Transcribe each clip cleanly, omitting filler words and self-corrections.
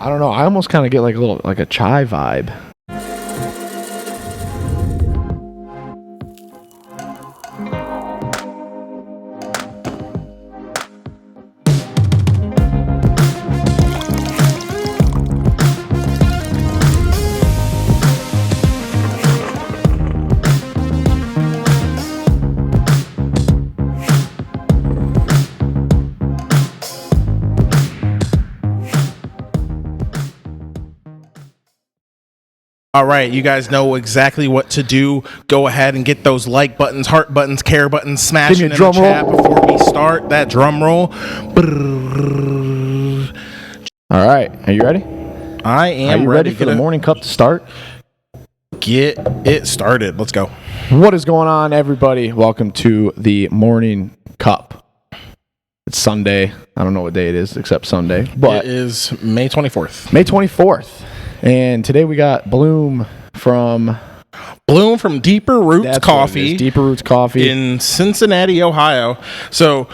I don't know. I almost kind of get like a chai vibe. All right, you guys know exactly what to do. Go ahead and get those like buttons, heart buttons, care buttons smashing in the chat before we start that drum roll. All right, are you ready? I am ready for the morning cup to start? Get it started. Let's go. What is going on, everybody? Welcome to the morning cup. It's Sunday. I don't know what day it is except Sunday, but it is May 24th. May 24th. And today we got Bloom from Deeper Roots Coffee. Deeper Roots Coffee in Cincinnati, Ohio. So,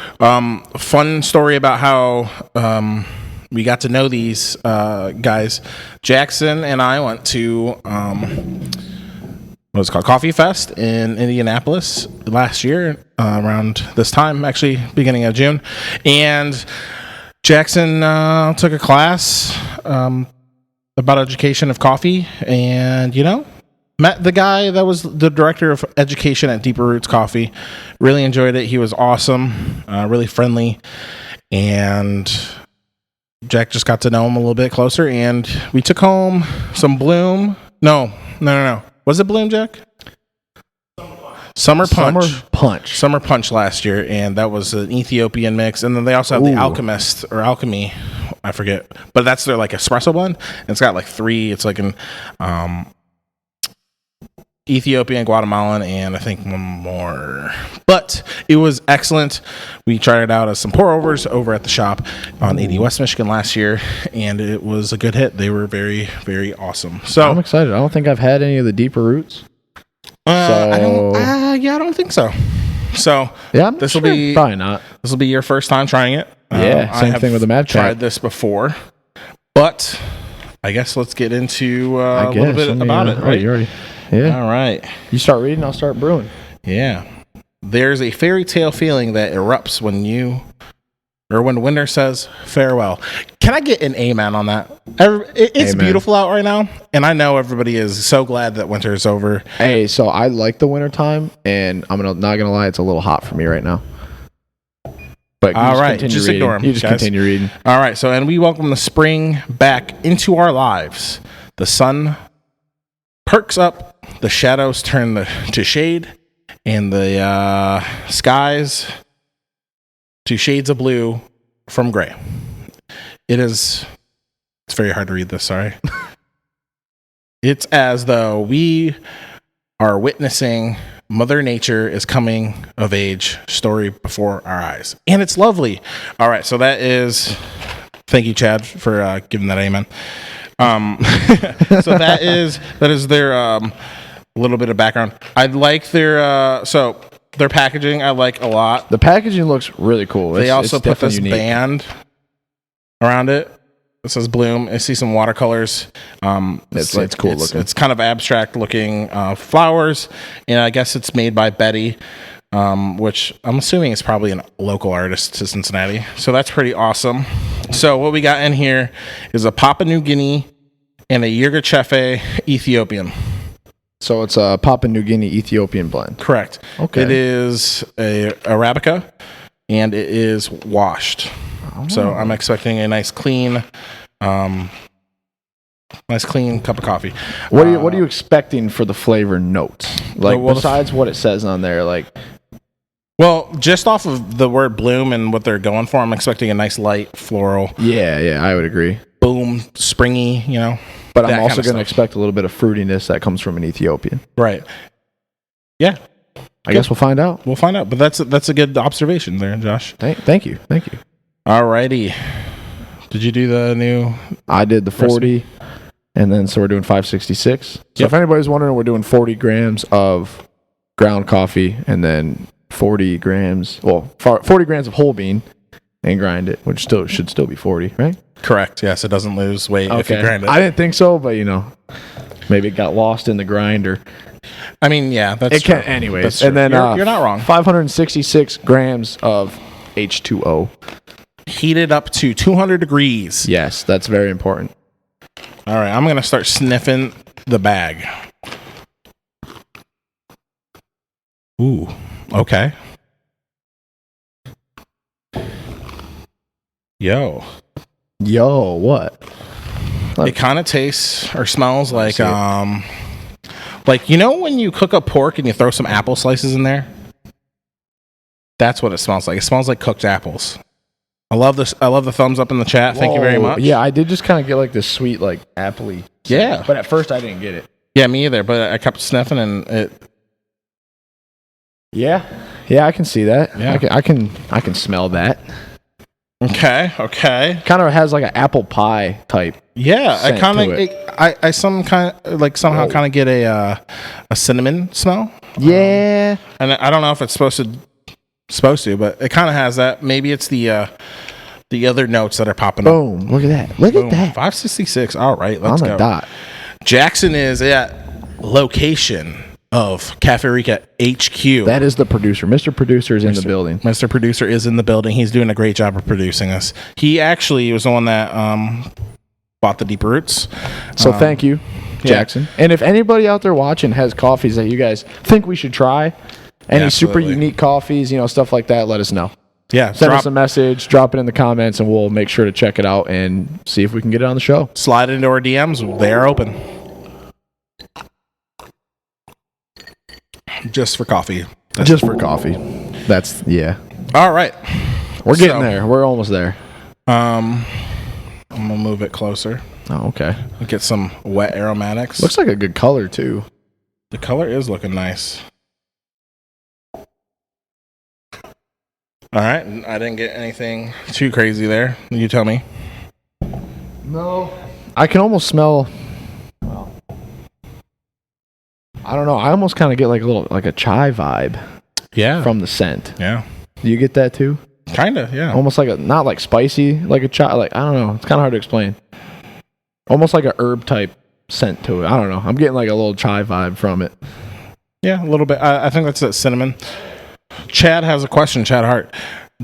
fun story about how we got to know these guys. Jackson and I went to what's called Coffee Fest in Indianapolis last year, around this time, actually beginning of June. And Jackson took a class about education of coffee, and met the guy that was the director of education at Deeper Roots Coffee. Really enjoyed it. He was awesome, really friendly, and Jack just got to know him a little bit closer, and we took home some Bloom. No. Was it Bloom, Jack? Summer Punch last year, and that was an Ethiopian mix. And then they also have the Alchemist or Alchemy, I forget, but that's their like espresso blend. And it's got like three. It's like an Ethiopian, Guatemalan, and I think one more. But it was excellent. We tried it out as some pour overs over at the shop on 80 West Michigan last year, and it was a good hit. They were very, very awesome. So I'm excited. I don't think I've had any of the Deeper Roots. I don't think so. So yeah, this will be probably not. This will be your first time trying it. Yeah, same thing with the Madcap. Tried this before, but I guess let's get into a little bit about it. Right? You already. Yeah. All right. You start reading, I'll start brewing. Yeah. There's a fairy tale feeling that erupts when winter says farewell. Can I get an amen on that? It's amen. Beautiful out right now, and I know everybody is so glad that winter is over. Hey, so I like the winter time, and I'm not gonna lie, it's a little hot for me right now. But all right, just ignore them. You just continue reading. All right, so and we welcome the spring back into our lives. The sun perks up, the shadows turn to shade, and the skies to shades of blue from gray. It's very hard to read this, sorry. It's as though we are witnessing Mother Nature is coming of age story before our eyes. And it's lovely. All right, so thank you, Chad, for giving that amen. So that is their little bit of background. I like their packaging. I like a lot. The packaging looks really cool. They also put this band around it. It says Bloom. I see some watercolors. It's cool looking. It's kind of abstract looking flowers, and I guess it's made by Betty, which I'm assuming is probably a local artist to Cincinnati. So that's pretty awesome. So what we got in here is a Papa New Guinea and a Yirgacheffe Ethiopian. So it's a Papa New Guinea Ethiopian blend. Correct. Okay. It is a Arabica, and it is washed. Oh. So I'm expecting a nice clean cup of coffee. What are you expecting for the flavor notes? Like besides what it says on there, like. Well, just off of the word Bloom and what they're going for, I'm expecting a nice light floral. Yeah, I would agree. Boom, springy, But I'm also going to expect a little bit of fruitiness that comes from an Ethiopian. Right. Yeah. I guess we'll find out. But that's a good observation there, Josh. Thank you. Alrighty. Did you do the new? I did the 40, and then so we're doing 566. So if anybody's wondering, we're doing 40 grams of ground coffee, and then 40 grams of whole bean, and grind it, which should still be 40, right? Correct. Yes, it doesn't lose weight if you grind it. I didn't think so, but maybe it got lost in the grinder. I mean, yeah, that's true. Anyways. That's true. And then you're not wrong. 566 grams of H2O. Heated up to 200 degrees. Yes, that's very important. All right, I'm going to start sniffing the bag. Ooh, okay. Yo, what? it kind of tastes or smells like when you cook up pork and you throw some apple slices in there. That's what it smells like. It smells like cooked apples. I love this. I love the thumbs up in the chat. Thank you very much. Yeah, I did just kind of get like this sweet, like appley. Yeah, but at first I didn't get it. Yeah, me either. But I kept sniffing and it. Yeah, I can see that. Yeah, I can smell that. Okay. Kind of has like an apple pie type. Yeah, I somehow kind of get a cinnamon smell. Yeah, and I don't know if it's supposed to, but it kind of has that. Maybe it's the other notes that are popping up. Boom! Look at that! Look at that! 566. All right, let's go. On the dot. Jackson is at location of Cafe Rica HQ. That is the producer. Mr. Producer is in the building. Mr. Producer is in the building. He's doing a great job of producing us. He actually was the one that bought the Deep Roots. So thank you, Jackson. Yeah. And if anybody out there watching has coffees that you guys think we should try, any super unique coffees, stuff like that, let us know. Yeah. Send us a message, drop it in the comments, and we'll make sure to check it out and see if we can get it on the show. Slide into our DMs. They are open. Just for coffee. Just for coffee. That's, yeah. All right. We're getting there. We're almost there. I'm going to move it closer. Oh, okay. Get some wet aromatics. Looks like a good color, too. The color is looking nice. All right. I didn't get anything too crazy there. You tell me. No. I can almost smell... I don't know. I almost kind of get like a chai vibe. Yeah. From the scent. Yeah. Do you get that too? Kind of, yeah. Almost like not like spicy, like a chai. Like, I don't know. It's kind of hard to explain. Almost like a herb type scent to it. I don't know. I'm getting like a little chai vibe from it. Yeah, a little bit. I think that's that cinnamon. Chad has a question. Chad Hart.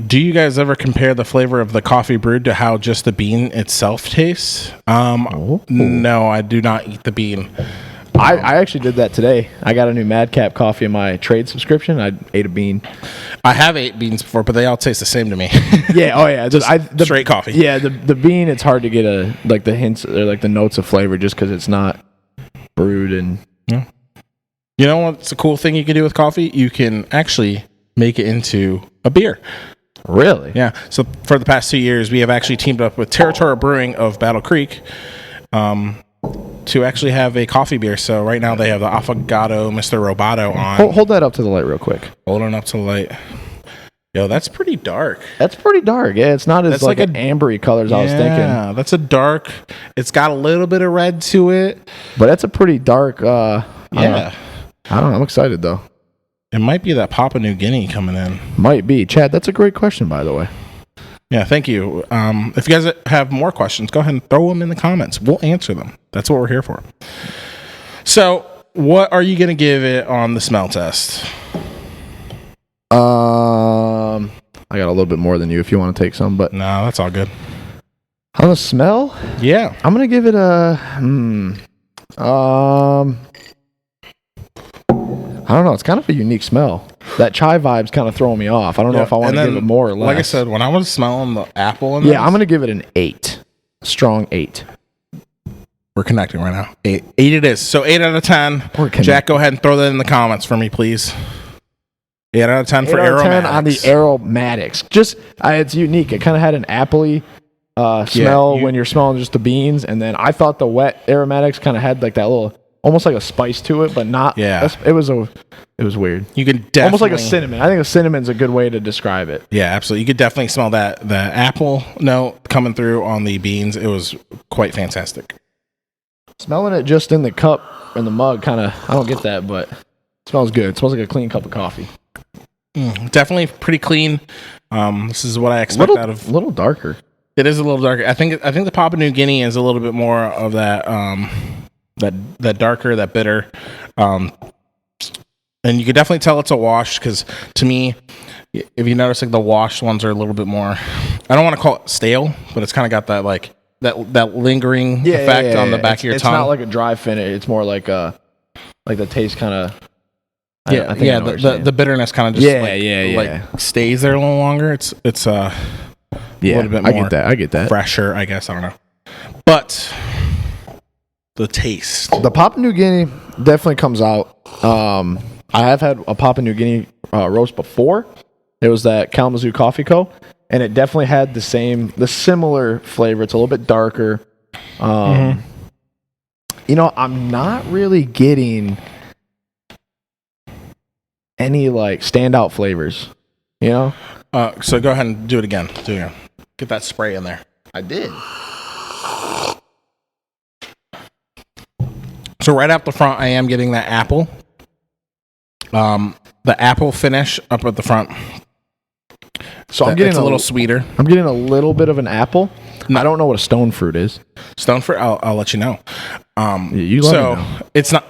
Do you guys ever compare the flavor of the coffee brewed to how just the bean itself tastes? No, I do not eat the bean. I actually did that today. I got a new Madcap coffee in my trade subscription. I ate a bean. I have ate beans before, but they all taste the same to me. Yeah. Oh yeah. The straight coffee. Yeah. The bean. It's hard to get the hints or like the notes of flavor just because it's not brewed and. Yeah. You know what's a cool thing you can do with coffee? You can actually make it into a beer. Really? Yeah. So for the past 2 years, we have actually teamed up with Territorial Brewing of Battle Creek. To actually have a coffee beer. So right now they have the Affogato Mr. Roboto on. Hold that up to the light real quick. Holding up to the light. Yo, that's pretty dark. That's pretty dark. Yeah, it's not as like an ambery color as I was thinking. Yeah, that's a dark. It's got a little bit of red to it. But that's a pretty dark. I don't know. I'm excited though. It might be that Papa New Guinea coming in. Might be. Chad, that's a great question, by the way. Yeah, thank you. If you guys have more questions, go ahead and throw them in the comments. We'll answer them. That's what we're here for. So, what are you going to give it on the smell test? I got a little bit more than you if you want to take some, but... No, that's all good. On the smell? Yeah. I'm going to give it a... I don't know. It's kind of a unique smell. That chai vibe's kind of throwing me off. I don't know if I want to give it more or less. Like I said, when I was smelling the apple in I'm going to give it an 8. Strong 8. We're connecting right now. 8 it is. So 8 out of 10. Jack, go ahead and throw that in the comments for me, please. 8 out of 10 for aromatics. 10 on the aromatics. Just, it's unique. It kind of had an appley smell when you're smelling just the beans. And then I thought the wet aromatics kind of had like that little... almost like a spice to it, but not. Yeah, it was weird. You could definitely almost like a cinnamon. I think a cinnamon's a good way to describe it. Yeah, absolutely. You could definitely smell the apple note coming through on the beans. It was quite fantastic. Smelling it just in the cup and the mug, kind of. I don't get that, but it smells good. It smells like a clean cup of coffee. Definitely pretty clean. This is what I expect out of. A little darker. It is a little darker. I think the Papa New Guinea is a little bit more of that that darker, that bitter. And you could definitely tell it's a wash because to me, if you notice, like the washed ones are a little bit more. I don't want to call it stale, but it's kind of got that like that lingering effect on the back of your tongue. It's not like a dry finish. It's more like the taste kind of. The bitterness kind of just like stays there a little longer. It's a little bit more. I get that. Fresher, I guess. I don't know, but the taste. The Papa New Guinea definitely comes out. I have had a Papa New Guinea roast before. It was that Kalamazoo Coffee Co. And it definitely had the similar flavor. It's a little bit darker. You know, I'm not really getting any like standout flavors. You know. So go ahead and do it again. Get that spray in there. I did. So right out the front, I am getting that apple. The apple finish up at the front. So I'm getting it's a little sweeter. I'm getting a little bit of an apple. No. I don't know what a stone fruit is. Stone fruit, I'll let you know. You let me know. It's not.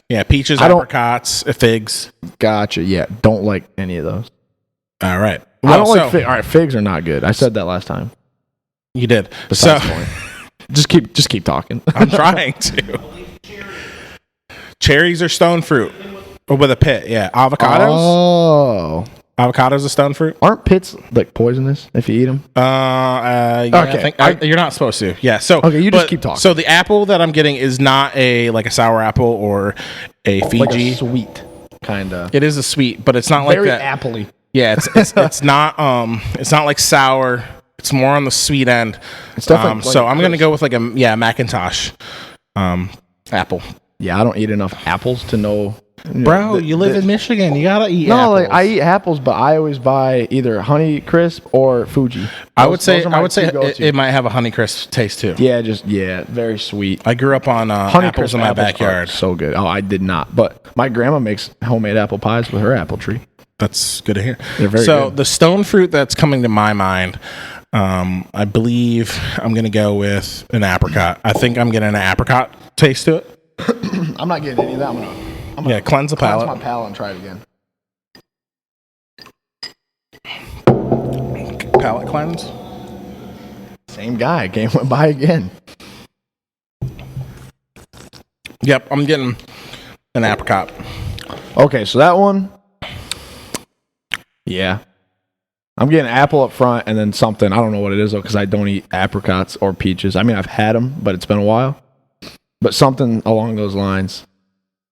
Yeah, peaches, apricots, figs. Gotcha. Yeah, don't like any of those. All right. Well, I don't like figs. All right, figs are not good. I said that last time. You did. Besides the point. Just keep talking. I'm trying to. Cherries are stone fruit. Or with a pit, yeah. Avocados. Oh. Avocados a stone fruit. Aren't pits like poisonous if you eat them? Yeah, okay. I think you're not supposed to. Yeah. So okay, you just keep talking. So the apple that I'm getting is not a sour apple or a Fiji. Like a sweet kind of. It is a sweet, but it's not very like that. Very appley. Yeah, it's not like sour. It's more on the sweet end. It's definitely so I'm gonna go with like a Macintosh apple. Yeah, I don't eat enough apples to know. Bro, you live in Michigan. You gotta eat apples. No, like I eat apples, but I always buy either Honey Crisp or Fuji. I would say it might have a Honey Crisp taste too. Yeah, very sweet. I grew up on Honey apples in my backyard. So good. Oh, I did not, but my grandma makes homemade apple pies with her apple tree. That's good to hear. They're very so good. The stone fruit that's coming to my mind, I believe I'm gonna go with an apricot. I think I'm getting an apricot taste to it. I'm not getting any of that. I'm gonna cleanse the palate. Cleanse my palate and try it again. Palate cleanse. Same guy went by again. Yep, I'm getting an apricot. Okay, so that one. Yeah. I'm getting apple up front and then something. I don't know what it is though, because I don't eat apricots or peaches. I mean, I've had them, but it's been a while. But something along those lines.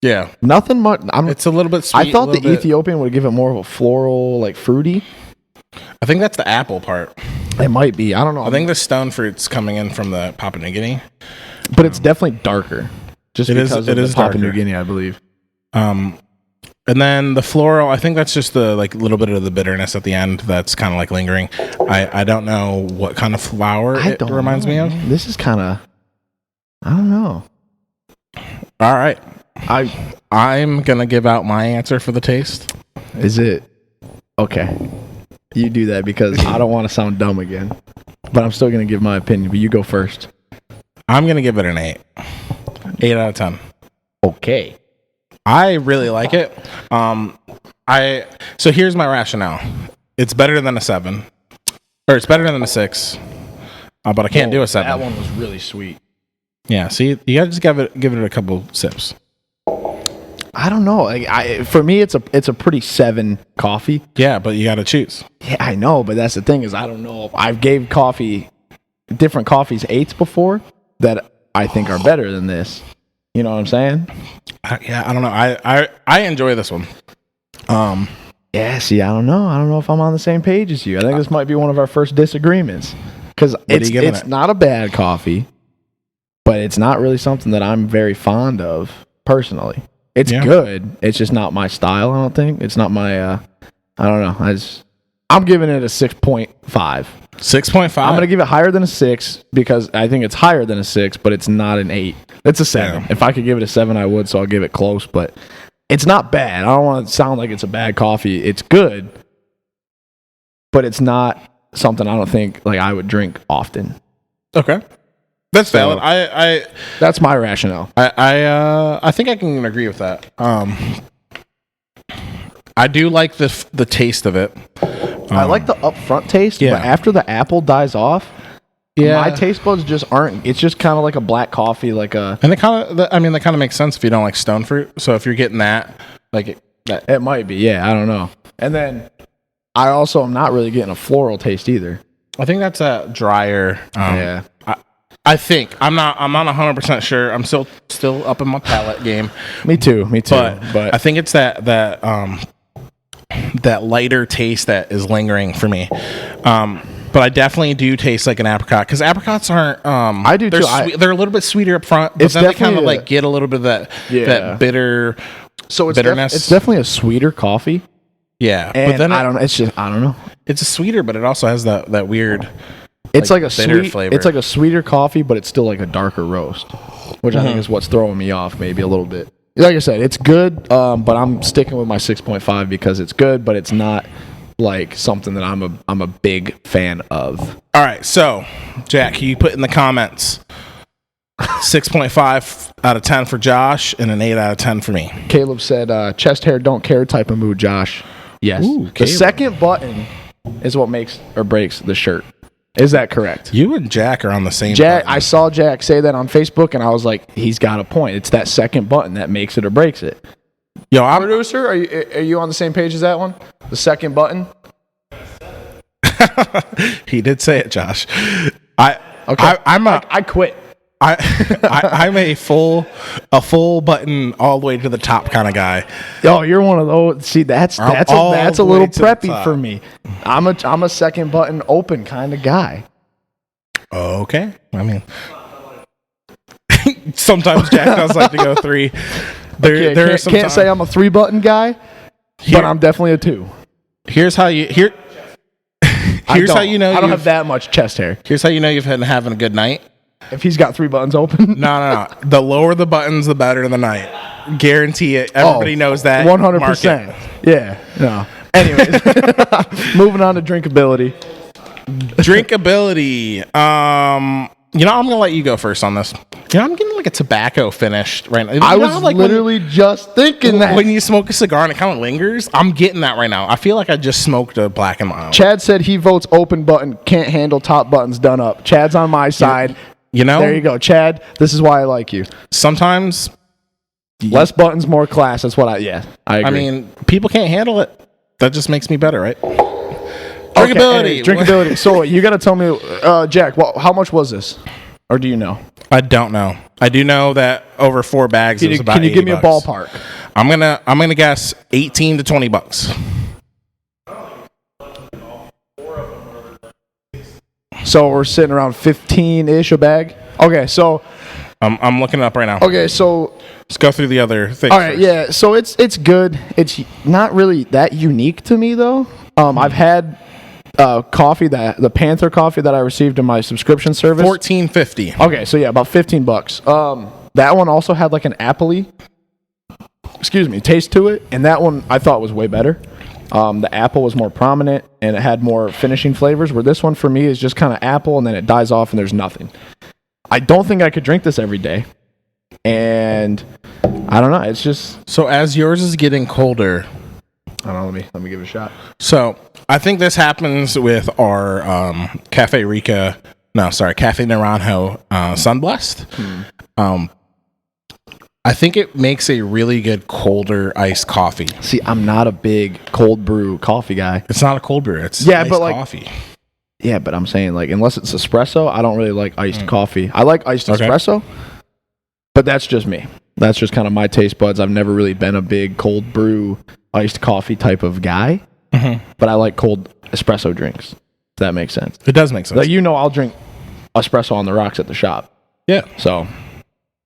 Yeah. Nothing much. It's a little bit sweet. I thought the Ethiopian would give it more of a floral, like fruity. I think that's the apple part. It might be. I don't know. I think the stone fruit's coming in from the Papa New Guinea. But it's definitely darker. Just because of the Papa New Guinea, I believe. And then the floral, I think that's just the like little bit of the bitterness at the end that's kind of like lingering. I don't know what kind of flower it reminds me of. This is kind of, I don't know. All right. I'm going to give out my answer for the taste. Is it? Okay. You do that because I don't want to sound dumb again. But I'm still going to give my opinion. But you go first. I'm going to give it an 8. 8 out of 10. Okay. I really like it. So here's my rationale. It's better than a 7. Or it's better than a 6. But I can't do a 7. That one was really sweet. Yeah, see, you gotta just give it a couple sips. I don't know. For me, it's a pretty 7 coffee. Yeah, but you gotta choose. Yeah, I know, but that's the thing is I don't know. I've gave different coffees 8s before that I think are better than this. You know what I'm saying? Yeah, I don't know. I enjoy this one. Yeah, see, I don't know. I don't know if I'm on the same page as you. I think this might be one of our first disagreements because it's not a bad coffee. But it's not really something that I'm very fond of personally. It's good. It's just not my style, I don't think. It's not my, I don't know. I'm giving it a 6.5. 6.5? I'm going to give it higher than a 6 because I think it's higher than a 6, but it's not an 8. It's a 7. Yeah. If I could give it a 7, I would, so I'll give it close. But it's not bad. I don't want to sound like it's a bad coffee. It's good, but it's not something I don't think like I would drink often. Okay. That's valid. That's my rationale. I think I can agree with that. I do like the taste of it. I like the upfront taste, but after the apple dies off, my taste buds just aren't. It's just kind of like a black coffee, like a. And that kind of makes sense if you don't like stone fruit. So if you're getting that, like it might be. Yeah, I don't know. And then I also am not really getting a floral taste either. I think that's a drier. I think I'm not 100% sure. I'm still up in my palate game. Me too. But I think it's that lighter taste that is lingering for me. But I definitely do taste like an apricot because apricots aren't. I do too. They're a little bit sweeter up front, but then they kind of like get a little bit of that bitter. So it's bitterness. It's definitely a sweeter coffee. Yeah, and but then I don't know. It's a sweeter, but it also has that weird. It's like a bitter sweet flavor. It's like a sweeter coffee, but it's still like a darker roast, which I think is what's throwing me off maybe a little bit. Like I said, it's good, but I'm sticking with my 6.5 because it's good, but it's not like something that I'm a big fan of. All right, so Jack, you put in the comments 6.5 out of 10 for Josh and an 8 out of 10 for me. Caleb said, chest hair don't care type of mood, Josh. Yes. Ooh, the second button is what makes or breaks the shirt. Is that correct? You and Jack are on the same Jack, button. I saw Jack say that on Facebook, and I was like, he's got a point. It's that second button that makes it or breaks it. Yo, I'm producer. Are you on the same page as that one? The second button. He did say it, Josh. I quit. I'm a full button all the way to the top kind of guy. Oh, you're one of those. See, that's a little preppy for me. I'm a second button open kind of guy. Okay, I mean, sometimes Jack does like to go 3. Can't say I'm a 3 button guy, but I'm definitely a 2. Here's how you how you know I don't have that much chest hair. Here's how you know you've been having a good night. If he's got 3 buttons open. No. The lower the buttons, the better the night. Guarantee it. Everybody knows that. 100%. Yeah. No. Anyways, moving on to drinkability. I'm gonna let you go first on this. I'm getting like a tobacco finish right now. I was like literally just thinking that when you smoke a cigar and it kind of lingers, I'm getting that right now. I feel like I just smoked a Black and Mild. Chad said he votes open button, can't handle top buttons done up. Chad's on my side. There you go, Chad. This is why I like you. Sometimes less buttons, more class. That's what I agree. I mean, people can't handle it. That just makes me better, right? Drinkability. Drinkability. So you got to tell me, Jack, how much was this? Or do you know? I don't know. I do know that over 4 bags is about $80. Can you give me a ballpark? I'm gonna guess $18 to $20. So we're sitting around 15-ish a bag. Okay, so I'm looking it up right now. Okay, so let's go through the other things. All right, first. Yeah. So it's good. It's not really that unique to me though. I've had coffee the Panther coffee that I received in my subscription service. $14.50. Okay, so yeah, about $15. That one also had like an appley, taste to it, and that one I thought was way better. The apple was more prominent and it had more finishing flavors, where this one for me is just kind of apple and then it dies off and there's nothing. I don't think I could drink this every day. And I don't know, it's just... So as yours is getting colder... I don't know, let me give it a shot. So I think this happens with our Cafe Naranjo Sunblessed. I think it makes a really good colder iced coffee. See, I'm not a big cold brew coffee guy. It's not a cold brew. It's iced coffee. Yeah, but I'm saying like unless it's espresso, I don't really like iced coffee. I like iced espresso, but that's just me. That's just kind of my taste buds. I've never really been a big cold brew iced coffee type of guy, but I like cold espresso drinks. If that makes sense. It does make sense. Like, I'll drink espresso on the rocks at the shop. Yeah. So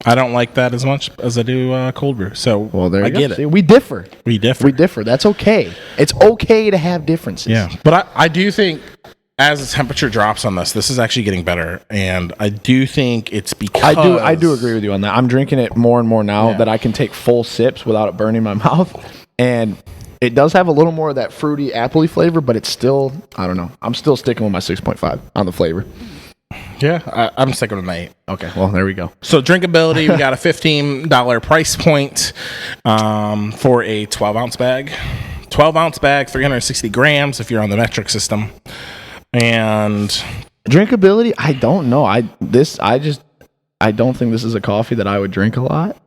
I don't like that as much as I do cold brew. So I get it. See, we differ. We differ. That's okay. It's okay to have differences. Yeah. But I do think as the temperature drops on this is actually getting better, and I do think it's because I do agree with you on that. I'm drinking it more and more now that I can take full sips without it burning my mouth, and it does have a little more of that fruity, appley flavor, but it's still, I don't know. I'm still sticking with my 6.5 on the flavor. Yeah, I'm sticking with my 8. Okay, well, there we go. So drinkability, we got a $15 price point for a 12-ounce bag. 12-ounce bag, 360 grams if you're on the metric system. And drinkability, I don't know. I don't think this is a coffee that I would drink a lot.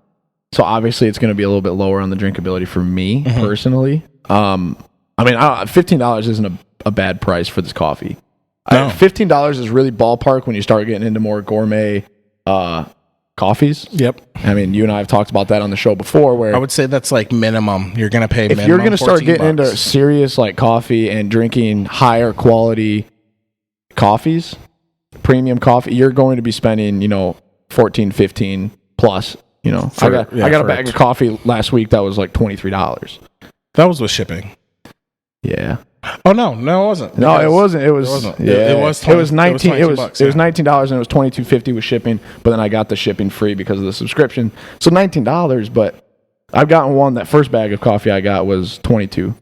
So obviously it's going to be a little bit lower on the drinkability for me personally. I mean, $15 isn't a bad price for this coffee. No. $15 is really ballpark when you start getting into more gourmet coffees. Yep. I mean, you and I have talked about that on the show before. Where I would say that's like minimum. You're going to pay. If you're going to start getting into serious like coffee and drinking higher quality coffees, premium coffee, you're going to be spending, $14, $15 plus. I got a bag of coffee last week that was like $23. That was with shipping. Yeah. Oh no, it wasn't. No, it wasn't. It was. Yeah, it was. It was $19. It was $19 and it was $22.50 with shipping. But then I got the shipping free because of the subscription. So $19. But I've gotten one. That first bag of coffee I got was $22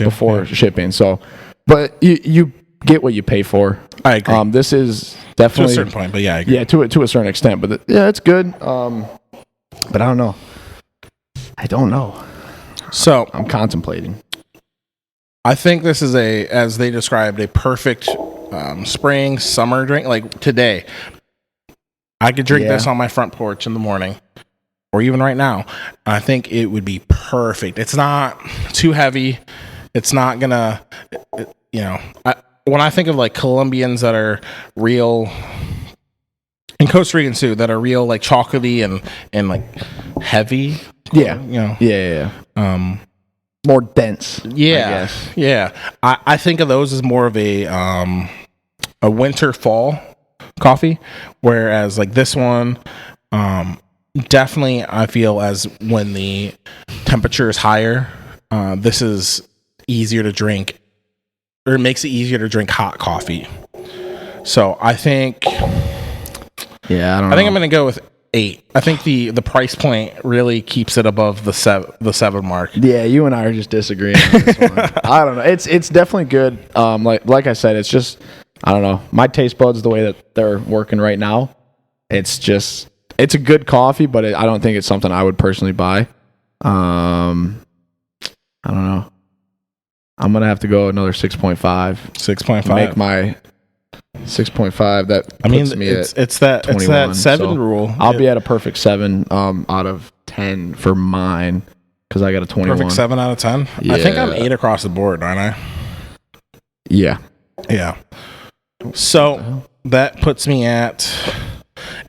before shipping. So, but you get what you pay for. I agree. This is definitely to a certain point, but yeah, I agree. Yeah, to a certain extent. But it's good. But I don't know. So I'm contemplating. I think this is as they described, a perfect spring, summer drink. Like today, I could drink this on my front porch in the morning, or even right now. I think it would be perfect. It's not too heavy. It's not gonna, when I think of like Colombians that are real, and Costa Ricans too, that are real like chocolatey and like heavy. Yeah. More dense. Yeah. I guess. Yeah. I think of those as more of a winter fall coffee, whereas like this one, definitely I feel as when the temperature is higher, this is easier to drink, or it makes it easier to drink hot coffee. So I think, I don't know. I think I'm going to go with 8. I think the price point really keeps it above the 7 mark. Yeah, you and I are just disagreeing on this one. I don't know. It's definitely good. Like I said, it's just, I don't know. My taste buds, the way that they're working right now, it's a good coffee, but I don't think it's something I would personally buy. I don't know. I'm gonna have to go another 6.5. 6.5. Make my 6.5. That puts me it's at that 21, it's that 7 rule. I'll be at a perfect 7 out of 10 for mine because I got a 21. Perfect 7 out of 10. Yeah. I think I'm 8 across the board, aren't I? Yeah. So that puts me at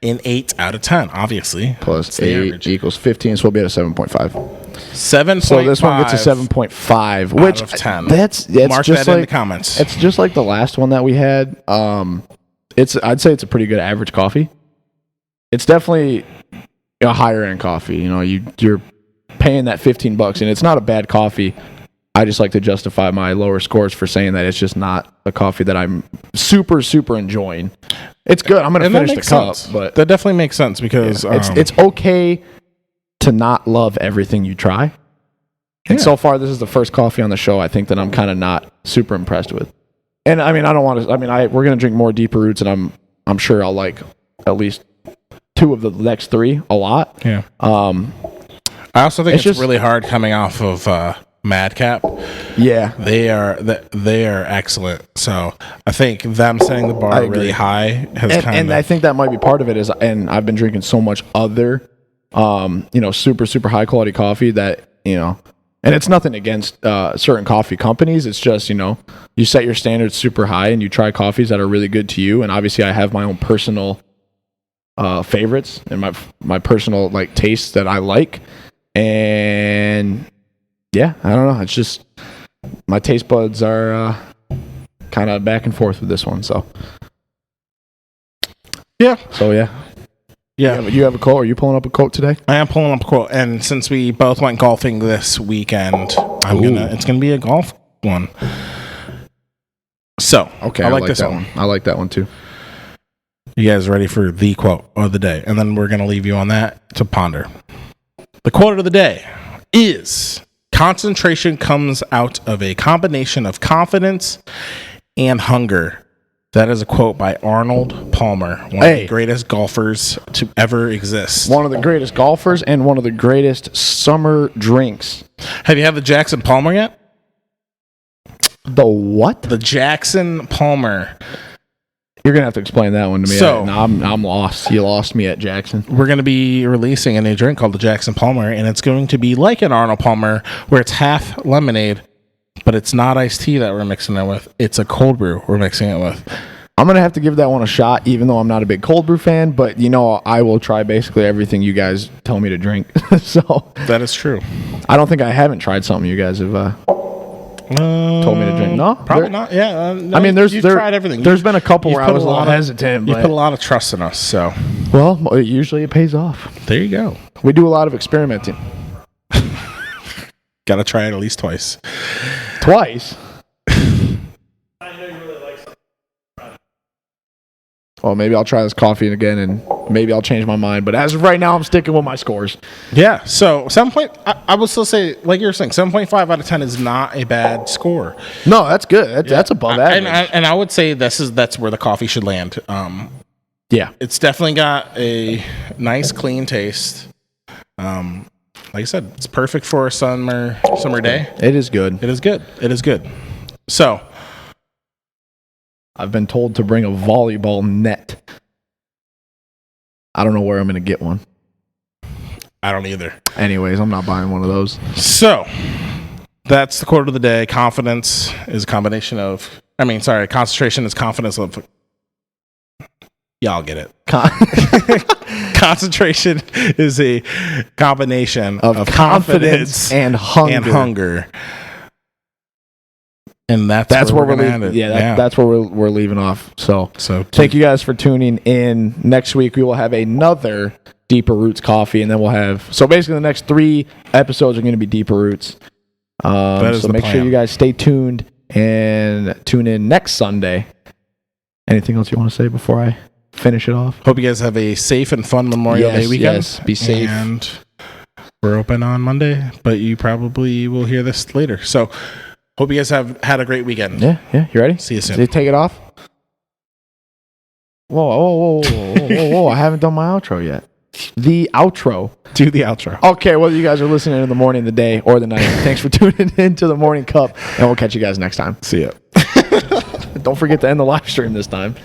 an 8 out of 10. Obviously, plus 8 equals 15, so we'll be at a 7.5. 7. So this one gets a 7.5, which out of 10. That's Mark just that like, in the comments. It's just like the last one that we had. I'd say it's a pretty good average coffee. It's definitely a higher end coffee. You're paying that $15, and it's not a bad coffee. I just like to justify my lower scores for saying that it's just not a coffee that I'm super, super enjoying. It's good. I'm going to finish the cup, but that definitely makes sense because it's okay to not love everything you try. And so far, this is the first coffee on the show I think that I'm kind of not super impressed with. And I mean, I don't want to. I mean, we're going to drink more Deeper Roots, and I'm sure I'll like at least 2 of the next 3 a lot. Yeah. I also think it's just really hard coming off of Madcap. Yeah, they are excellent. So I think them setting the bar really high and I think that might be part of it. And I've been drinking so much other, super super high quality coffee that and it's nothing against certain coffee companies. It's just you set your standards super high and you try coffees that are really good to you. And obviously, I have my own personal favorites and my personal like tastes that I like. And yeah, I don't know. It's just my taste buds are kind of back and forth with this one. So yeah. You have a quote? Are you pulling up a quote today? I am pulling up a quote, and since we both went golfing this weekend, it's gonna be a golf one. So, okay, I like this one. I like that one too. You guys ready for the quote of the day? And then we're going to leave you on that to ponder. The quote of the day is, concentration comes out of a combination of confidence and hunger. That is a quote by Arnold Palmer, one of the greatest golfers to ever exist. One of the greatest golfers and one of the greatest summer drinks. Have you had the Jackson Palmer yet? The what? The Jackson Palmer. You're going to have to explain that one to me. So, I'm lost. You lost me at Jackson. We're going to be releasing a new drink called the Jackson Palmer, and it's going to be like an Arnold Palmer, where it's half lemonade, but it's not iced tea that we're mixing it with. It's a cold brew we're mixing it with. I'm going to have to give that one a shot, even though I'm not a big cold brew fan, but I will try basically everything you guys tell me to drink. So that is true. I don't think I haven't tried something you guys have told me to drink. No? Probably not. Yeah. No, I mean, you've tried everything. There's been a couple where I was a little hesitant. You put a lot of trust in us, so. Well, usually it pays off. There you go. We do a lot of experimenting. Got to try it at least twice. Twice? I know you really like something. Well, maybe I'll try this coffee again, and maybe I'll change my mind. But as of right now, I'm sticking with my scores. Yeah, so 7. I would still say, like you were saying, 7.5 out of 10 is not a bad score. No, that's good. That's above average. And I would say that's where the coffee should land. Yeah, it's definitely got a nice, clean taste. Like I said, it's perfect for a summer day. It is good. It is good. It is good. So, I've been told to bring a volleyball net. I don't know where I'm going to get one. I don't either. Anyways, I'm not buying one of those. So, that's the quote of the day. Confidence is a combination of... concentration is confidence of... Y'all get it. Concentration is a combination of confidence and hunger. And that's where we're leaving. That's where we're leaving off. So thank you guys for tuning in. Next week we will have another Deeper Roots coffee, and then we'll have basically the next 3 episodes are going to be Deeper Roots. So make sure you guys stay tuned and tune in next Sunday. Anything else you want to say before I finish it off? Hope you guys have a safe and fun Memorial Day weekend. Yes, be safe. And we're open on Monday, but you probably will hear this later. So hope you guys have had a great weekend. Yeah. You ready? See you soon. Did you take it off? Whoa. I haven't done my outro yet. The outro. Do the outro. Okay, whether you guys are listening in the morning, the day, or the night, thanks for tuning into the Morning Cup, and we'll catch you guys next time. See ya. Don't forget to end the live stream this time.